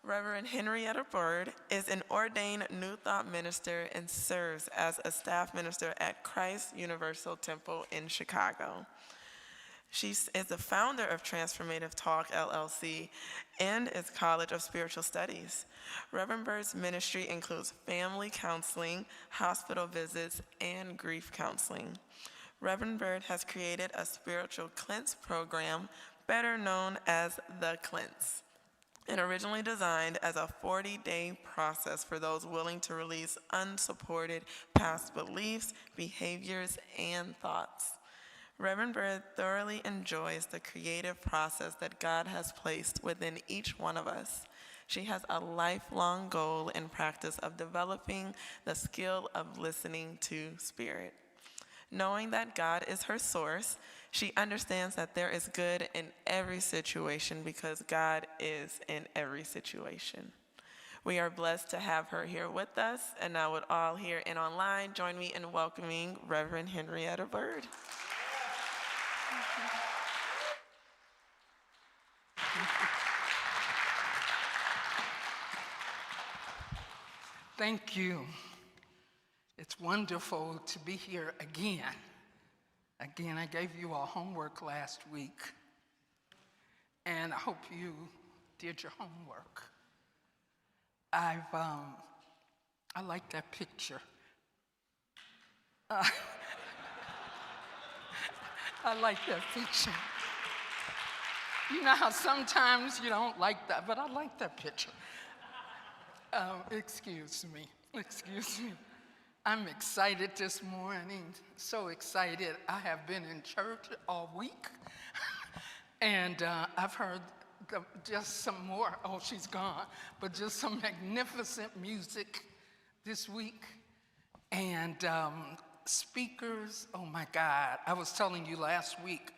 Reverend Henrietta Byrd is an ordained New Thought minister and serves as a staff minister at Christ Universal Temple in Chicago. She is the founder of Transformative Talk, LLC, and its College of Spiritual Studies. Reverend Byrd's ministry includes family counseling, hospital visits, and grief counseling. Reverend Byrd has created a spiritual cleanse program, better known as the Cleanse, and originally designed as a 40-day process for those willing to release unsupported past beliefs, behaviors, and thoughts. Reverend Byrd thoroughly enjoys the creative process that God has placed within each one of us. She has a lifelong goal and practice of developing the skill of listening to Spirit. Knowing that God is her source, she understands that there is good in every situation because God is in every situation. We are blessed to have her here with us, and now would all here and online join me in welcoming Reverend Henrietta Byrd. Thank you. It's wonderful to be here again. Again, I gave you all homework last week, and I hope you did your homework. I like that picture. I like that picture. You know how sometimes you don't like that, but I like that picture. Excuse me. I'm excited this morning, so excited. I have been in church all week, and I've heard just some more, oh, she's gone, but just some magnificent music this week. And speakers, oh my God. I was telling you last week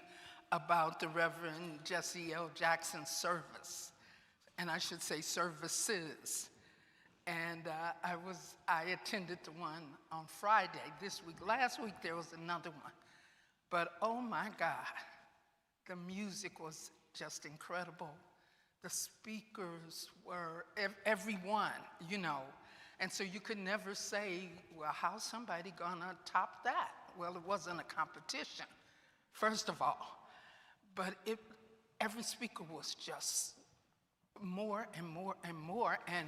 about the Reverend Jesse L. Jackson service, and I should say services. And I attended the one on Friday this week. Last week there was another one. But oh my God, the music was just incredible. The speakers were, everyone, you know. And so you could never say, well, how's somebody gonna top that? Well, it wasn't a competition, first of all. But every speaker was just more and more and more. And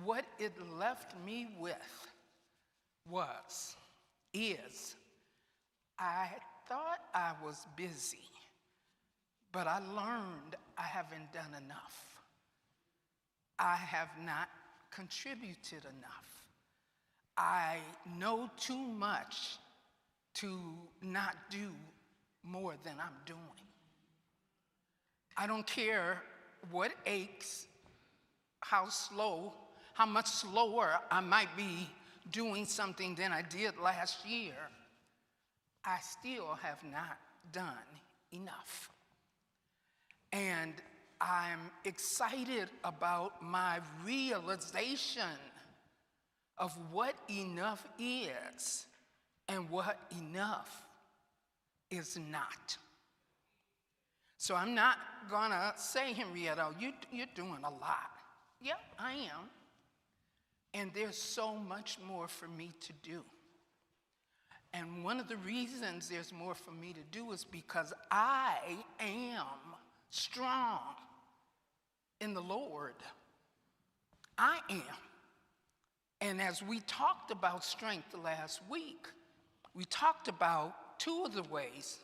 what it left me with is, I thought I was busy, but I learned I haven't done enough. I have not contributed enough. I know too much to not do more than I'm doing. I don't care what aches, how much slower I might be doing something than I did last year. I still have not done enough. And I'm excited about my realization of what enough is and what enough is not. So I'm not gonna say, Henrietta, you're doing a lot. Yep, I am. And there's so much more for me to do. And one of the reasons there's more for me to do is because I am strong in the Lord. I am. And as we talked about strength last week, we talked about two of the ways,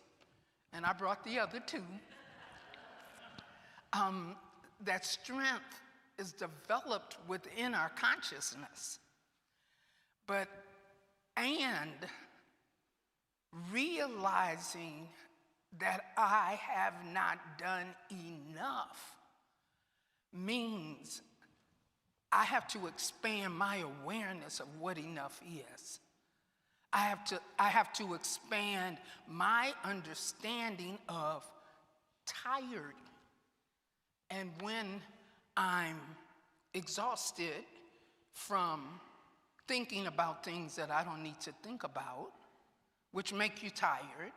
and I brought the other two, that strength is developed within our consciousness. And realizing that I have not done enough means I have to expand my awareness of what enough is. I have to expand my understanding of tired. And when I'm exhausted from thinking about things that I don't need to think about, which make you tired,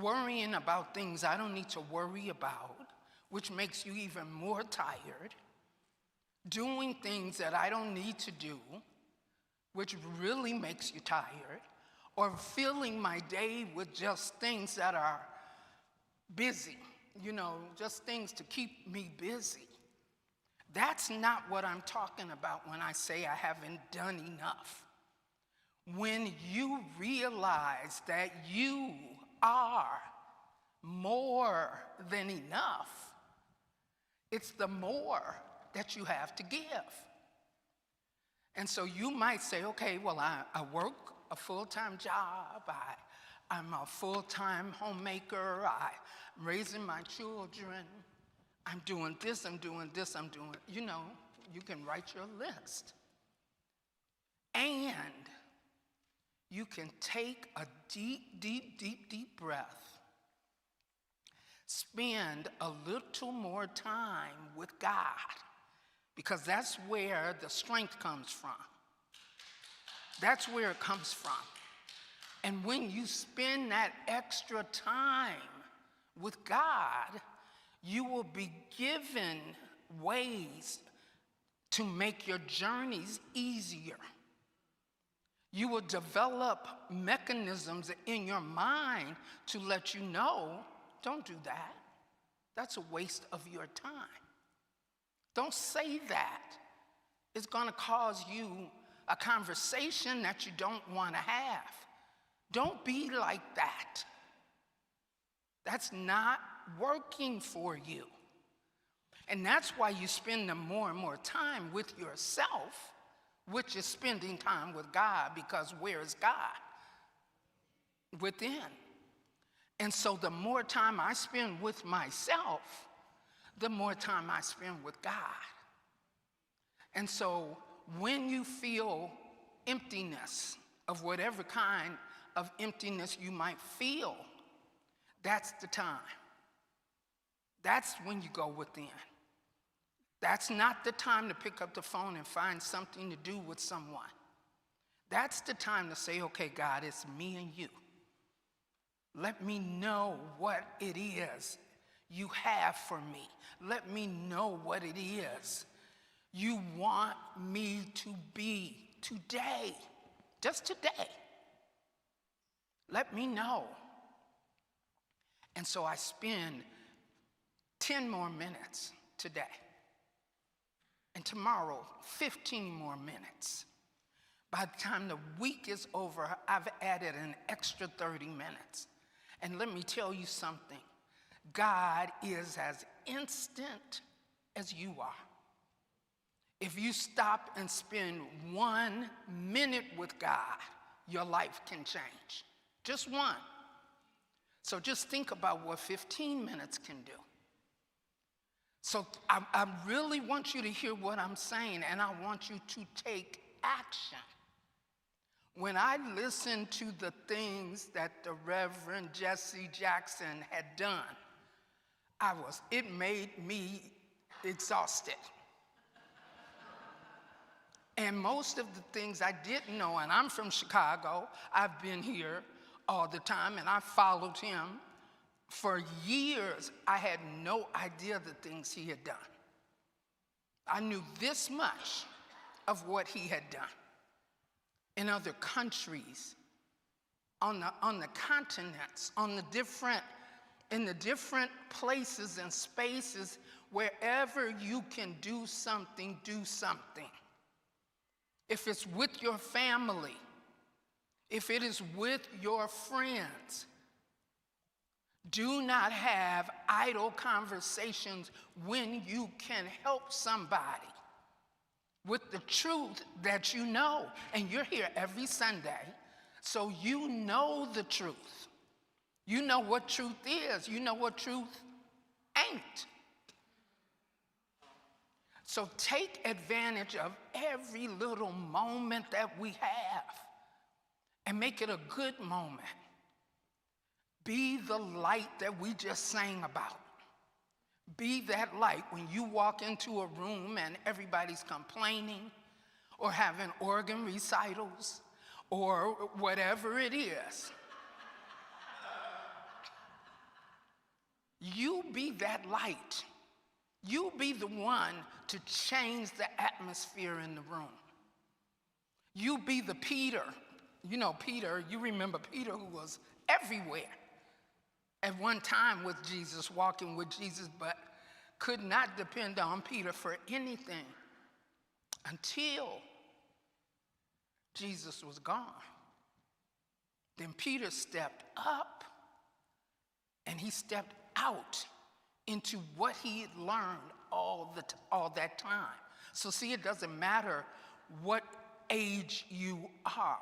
worrying about things I don't need to worry about, which makes you even more tired, doing things that I don't need to do, which really makes you tired, or filling my day with just things that are busy, just things to keep me busy. That's not what I'm talking about when I say I haven't done enough. When you realize that you are more than enough, it's the more that you have to give. And so you might say, okay, well, I work a full-time job, I'm a full-time homemaker, I'm raising my children, I'm doing this, I'm doing this, I'm doing, you can write your list. And you can take a deep, deep, deep, deep breath. Spend a little more time with God, because that's where the strength comes from. That's where it comes from. And when you spend that extra time with God, you will be given ways to make your journeys easier. You will develop mechanisms in your mind to let you know, don't do that. That's a waste of your time. Don't say that. It's going to cause you a conversation that you don't want to have. Don't be like that. That's not working for you. And that's why you spend more and more time with yourself, which is spending time with God, because where is God? Within. And so the more time I spend with myself, the more time I spend with God. And so when you feel emptiness, of whatever kind of emptiness you might feel, that's the time. That's when you go within. That's not the time to pick up the phone and find something to do with someone. That's the time to say, okay, God, it's me and you. Let me know what it is you have for me. Let me know what it is you want me to be today, just today. Let me know. And so I spend 10 more minutes today. And tomorrow, 15 more minutes. By the time the week is over, I've added an extra 30 minutes. And let me tell you something. God is as instant as you are. If you stop and spend 1 minute with God, your life can change. Just one. So just think about what 15 minutes can do. So I really want you to hear what I'm saying, and I want you to take action. When I listened to the things that the Reverend Jesse Jackson had done, it made me exhausted. And most of the things I didn't know, and I'm from Chicago, I've been here all the time, and I followed him. For years, I had no idea the things he had done. I knew this much of what he had done in other countries, on the continents, in the different places and spaces. Wherever you can do something, do something. If it's with your family, if it is with your friends, do not have idle conversations when you can help somebody with the truth that you know. And you're here every Sunday, so you know the truth. You know what truth is. You know what truth ain't. So take advantage of every little moment that we have and make it a good moment. Be the light that we just sang about. Be that light when you walk into a room and everybody's complaining or having organ recitals or whatever it is. You be that light. You be the one to change the atmosphere in the room. You be the Peter. You know Peter, you remember Peter, who was everywhere at one time with Jesus, walking with Jesus, but could not depend on Peter for anything until Jesus was gone. Then Peter stepped up and he stepped out into what he had learned all that time. So see, it doesn't matter what age you are.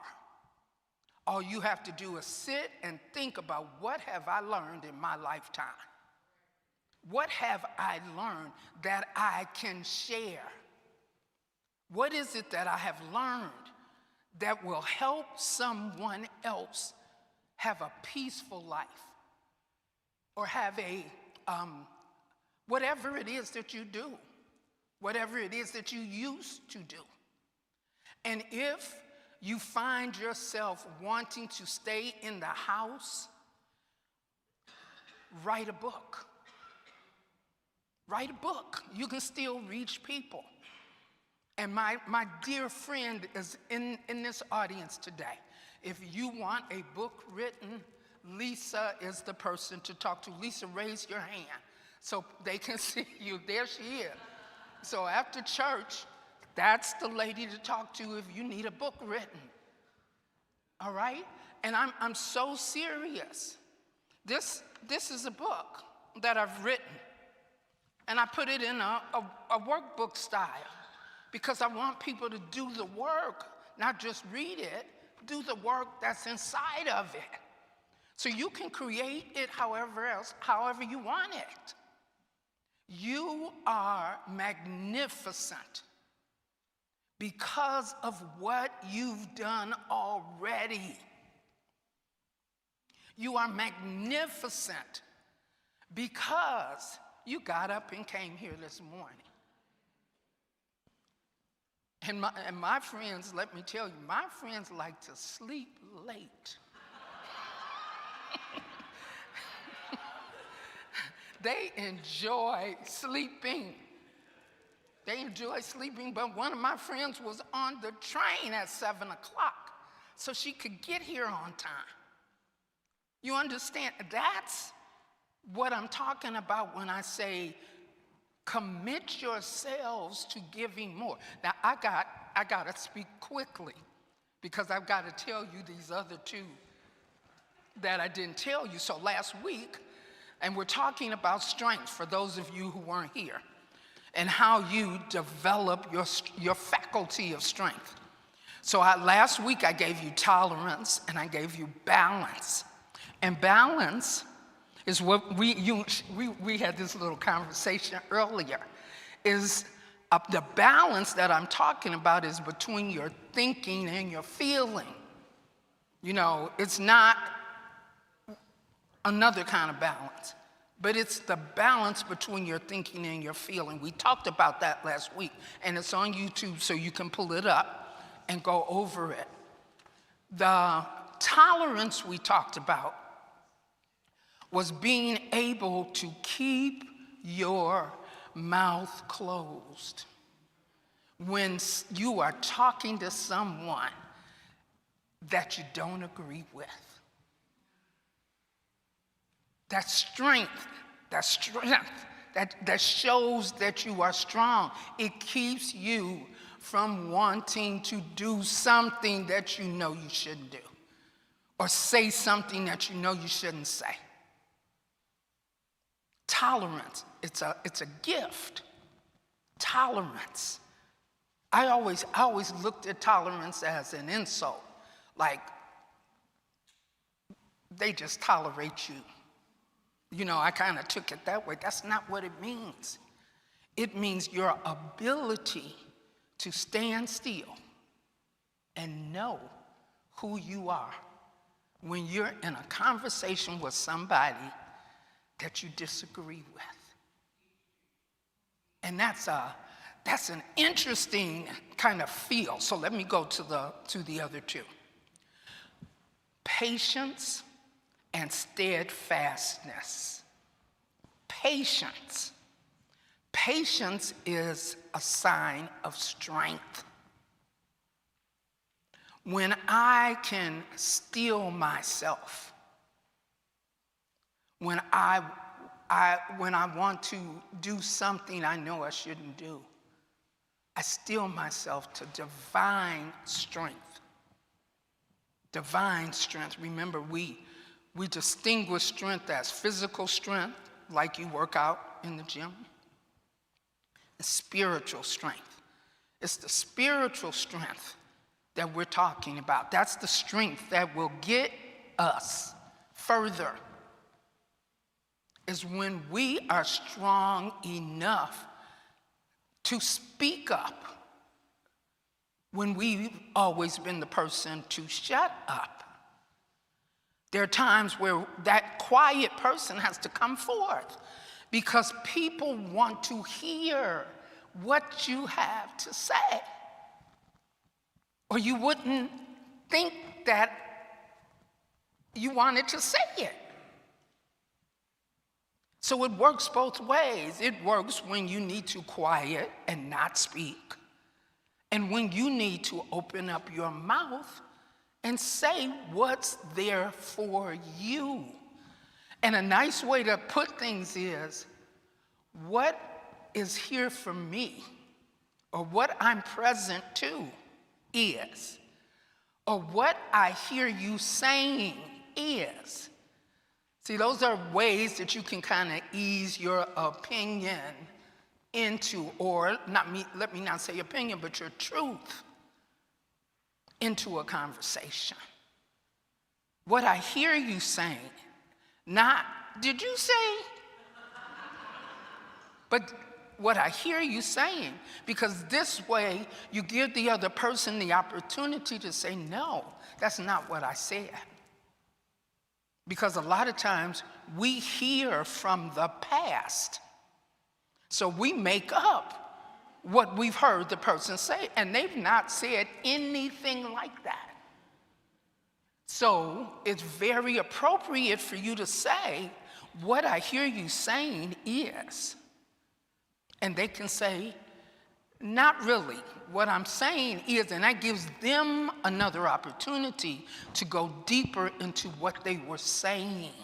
All you have to do is sit and think about, what have I learned in my lifetime? What have I learned that I can share? What is it that I have learned that will help someone else have a peaceful life, or have a, whatever it is that you do, whatever it is that you used to do. And if you find yourself wanting to stay in the house, write a book. Write a book. You can still reach people. And my dear friend is in this audience today. If you want a book written, Lisa is the person to talk to. Lisa, raise your hand so they can see you. There she is. So after church, that's the lady to talk to if you need a book written. All right? And I'm so serious. This is a book that I've written. And I put it in a workbook style, because I want people to do the work, not just read it, do the work that's inside of it. So you can create it however you want it. You are magnificent because of what you've done already. You are magnificent because you got up and came here this morning. And my friends, let me tell you, my friends like to sleep late. They enjoy sleeping. But one of my friends was on the train at 7 o'clock so she could get here on time. You understand? That's what I'm talking about when I say commit yourselves to giving more. Now, I got to speak quickly because I've got to tell you these other two that I didn't tell you. So last week, and we're talking about strength for those of you who weren't here, and how you develop your faculty of strength. So last week I gave you tolerance and I gave you balance. And balance is what we had this little conversation earlier, is the balance that I'm talking about is between your thinking and your feeling. You know, it's not another kind of balance, but it's the balance between your thinking and your feeling. We talked about that last week, and it's on YouTube, so you can pull it up and go over it. The tolerance we talked about was being able to keep your mouth closed when you are talking to someone that you don't agree with. That strength that shows that you are strong. It keeps you from wanting to do something that you know you shouldn't do, or say something that you know you shouldn't say. Tolerance, it's a gift. Tolerance. I always looked at tolerance as an insult, like they just tolerate you. You know, I kind of took it that way. That's not what it means. It means your ability to stand still and know who you are when you're in a conversation with somebody that you disagree with. And that's an interesting kind of feel. So let me go to the other two. Patience and steadfastness. Patience. Patience is a sign of strength. When I can still myself, when I want to do something I know I shouldn't do, I still myself to divine strength. Divine strength. Remember, we distinguish strength as physical strength, like you work out in the gym, and spiritual strength. It's the spiritual strength that we're talking about. That's the strength that will get us further, is when we are strong enough to speak up when we've always been the person to shut up. There are times where that quiet person has to come forth because people want to hear what you have to say. Or you wouldn't think that you wanted to say it. So it works both ways. It works when you need to quiet and not speak, and when you need to open up your mouth and say what's there for you. And a nice way to put things is, what is here for me, or what I'm present to is, or what I hear you saying is. See, those are ways that you can kind of ease your opinion into, or let me not say opinion, but your truth into a conversation. What I hear you saying, not, did you say? But what I hear you saying, because this way you give the other person the opportunity to say, no, that's not what I said. Because a lot of times we hear from the past. So we make up what we've heard the person say, and they've not said anything like that. So it's very appropriate for you to say, what I hear you saying is. And they can say, not really. What I'm saying is, and that gives them another opportunity to go deeper into what they were saying.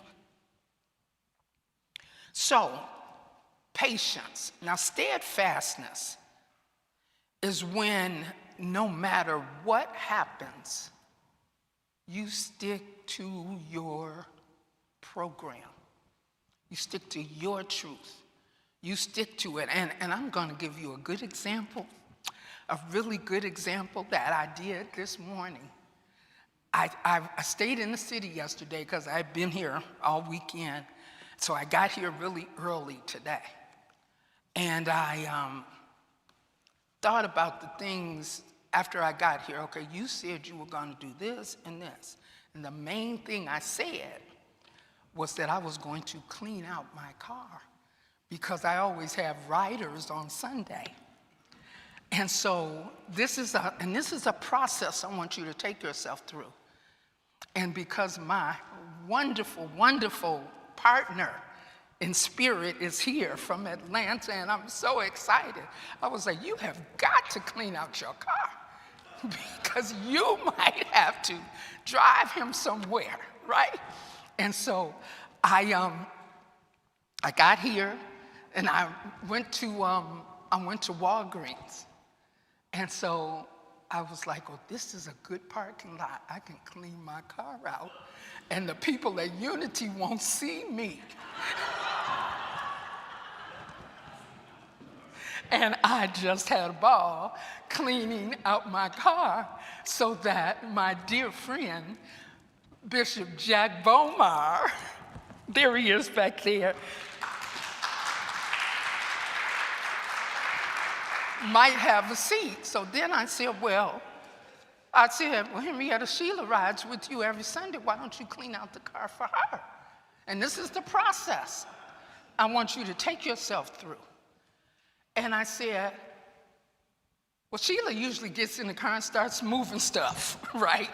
So, patience. Now, steadfastness is when no matter what happens, you stick to your program. You stick to your truth. You stick to it. And I'm going to give you a good example, a really good example that I did this morning. I stayed in the city yesterday because I've been here all weekend. So I got here really early today. And I thought about the things after I got here. Okay, you said you were going to do this and this. And the main thing I said was that I was going to clean out my car, because I always have riders on Sunday. And so this is a process I want you to take yourself through. And because my wonderful, wonderful partner in spirit is here from Atlanta, and I'm so excited, I was like, you have got to clean out your car, because you might have to drive him somewhere, right? And so I got here, and I went to Walgreens. And so I was like, oh, this is a good parking lot. I can clean my car out, and the people at Unity won't see me. And I just had a ball cleaning out my car so that my dear friend, Bishop Jack Bomar, there he is back there, might have a seat. So then I said, well, Henrietta, Sheila rides with you every Sunday. Why don't you clean out the car for her? And this is the process I want you to take yourself through. And I said, well, Sheila usually gets in the car and starts moving stuff, right?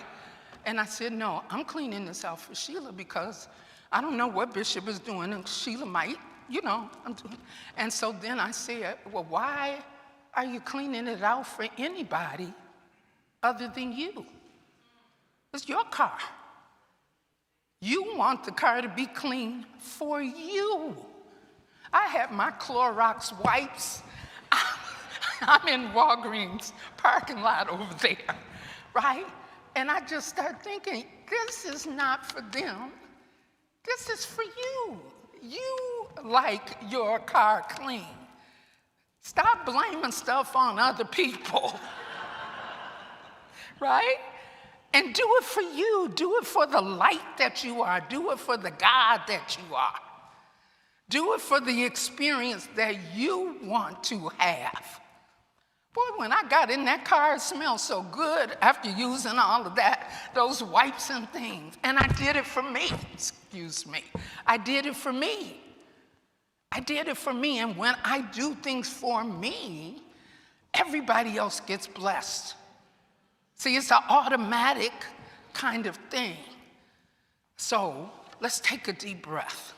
And I said, no, I'm cleaning this out for Sheila, because I don't know what Bishop is doing, and Sheila might you know, and so then I said, well, why are you cleaning it out for anybody other than you? It's your car. You want the car to be clean for you. I have my Clorox wipes. I'm in Walgreens parking lot over there, right? And I just start thinking, this is not for them. This is for you. You like your car clean. Stop blaming stuff on other people, right? And do it for you. Do it for the light that you are. Do it for the God that you are. Do it for the experience that you want to have. Boy, when I got in that car, it smelled so good after using all of that, those wipes and things. And I did it for me, excuse me. I did it for me. I did it for me, and when I do things for me, everybody else gets blessed. See, it's an automatic kind of thing. So let's take a deep breath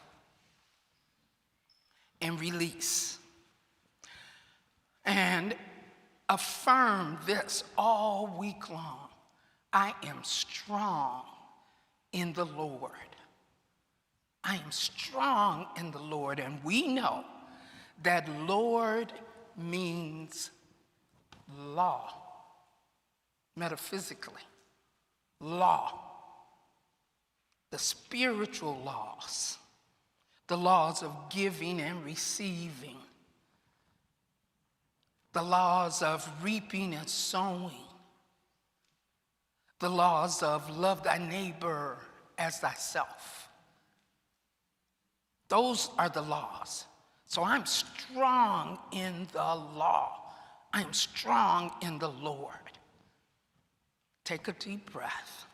and release. And affirm this all week long. I am strong in the Lord. I am strong in the Lord. And we know that Lord means law, metaphysically, law, the spiritual laws, the laws of giving and receiving, the laws of reaping and sowing, the laws of love thy neighbor as thyself. Those are the laws. So I'm strong in the law. I'm strong in the Lord. Take a deep breath.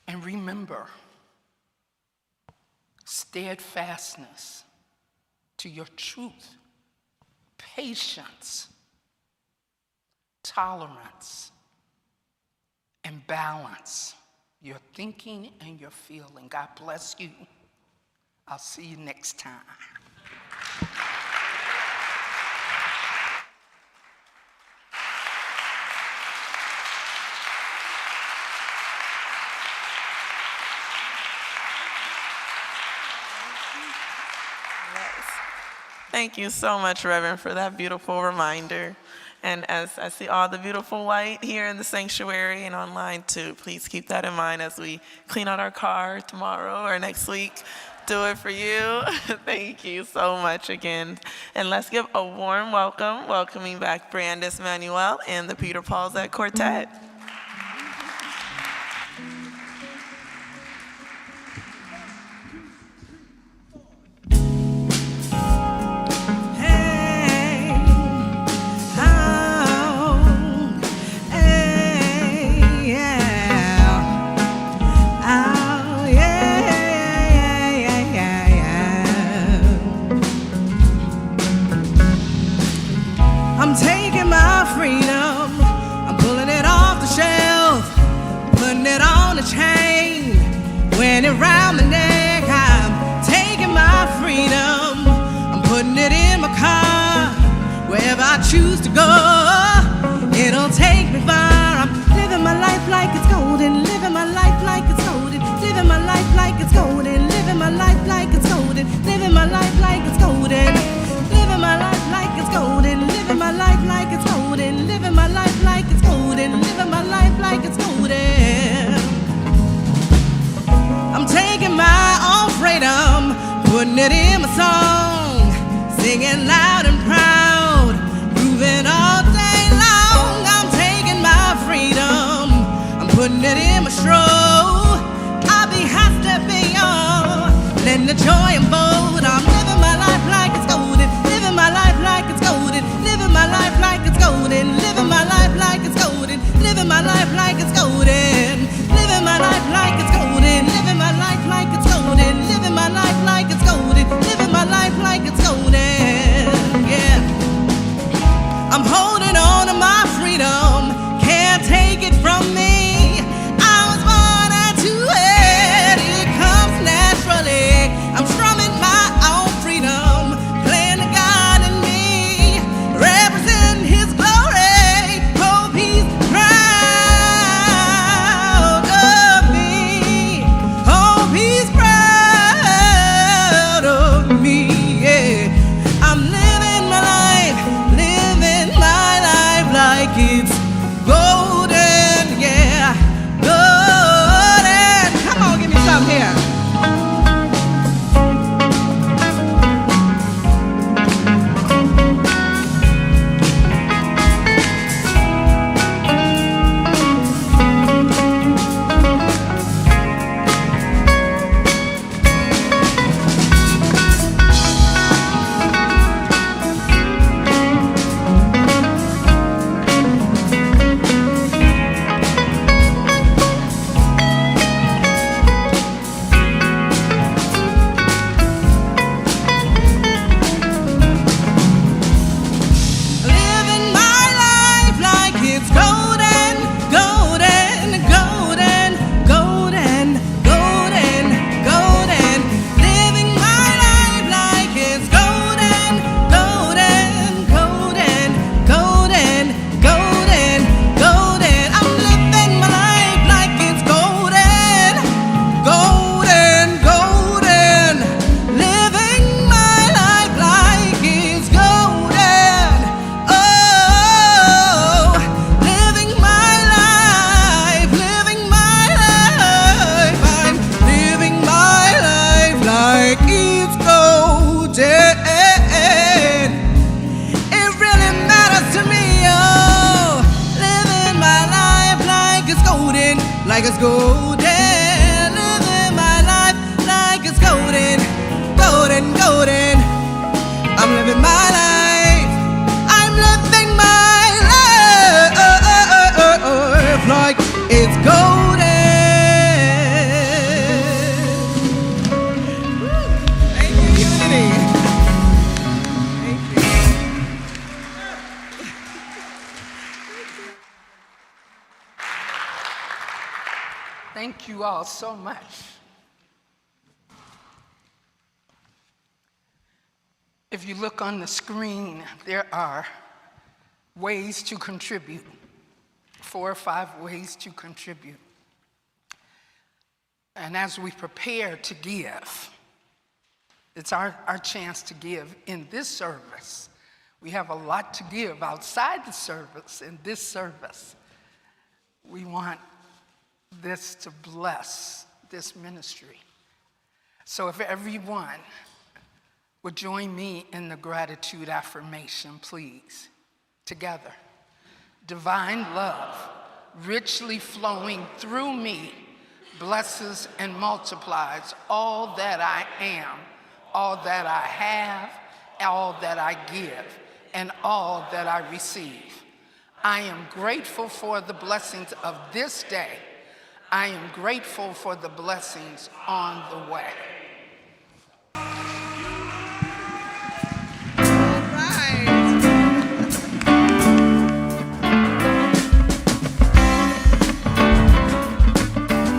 And remember, steadfastness to your truth, patience, tolerance, and balance your thinking and your feeling. God bless you. I'll see you next time. Thank you so much, Reverend, for that beautiful reminder. And as I see all the beautiful light here in the sanctuary and online too, please keep that in mind as we clean out our car tomorrow or next week. Do it for you. Thank you so much again. And let's give a warm welcome, welcoming back Brandis Manuel and the Peter Paulzette Quartet. I'm taking my freedom, I'm pulling it off the shelf, putting it on the chain, wearing it around the neck. I'm taking my freedom, I'm putting it in my car, wherever I choose to go, it'll take me far. I'm living my life like it's golden, living my life like it's golden, living my life like it's golden, living my life like it's golden, living my life like it's golden, living my life like it's golden, living my life like it's golden, living my life like it's golden, living my life like it's golden. I'm taking my own freedom, putting it in my song, singing loud and proud, grooving all day long. I'm taking my freedom, I'm putting it in my stroll. I'll be hot stepping on, letting the joy unfold. I'm living my life like it's golden, living my life like it's golden, living my life like it's golden, living my life like it's golden, living my life like it's golden, living my life like it's golden, living my life like it's golden, living my life like it's golden, living my life like it's golden. Yeah. I'm holding on to my freedom, can't take it from me. I was born into it, it comes naturally. I'm strumming like it's golden. Living my life like it's golden, golden, golden. I'm living my life. I'm living my life like it's golden. Thank you, Unity. Thank you. Thank you all so much. If you look on the screen, there are ways to contribute, 4 or 5 ways to contribute. And as we prepare to give, it's our chance to give in this service. We have a lot to give outside the service. In this service, we want this to bless this ministry. So if everyone would join me in the gratitude affirmation, please, together. Divine love, richly flowing through me, blesses and multiplies all that I am, all that I have, all that I give, and all that I receive. I am grateful for the blessings of this day. I am grateful for the blessings on the way.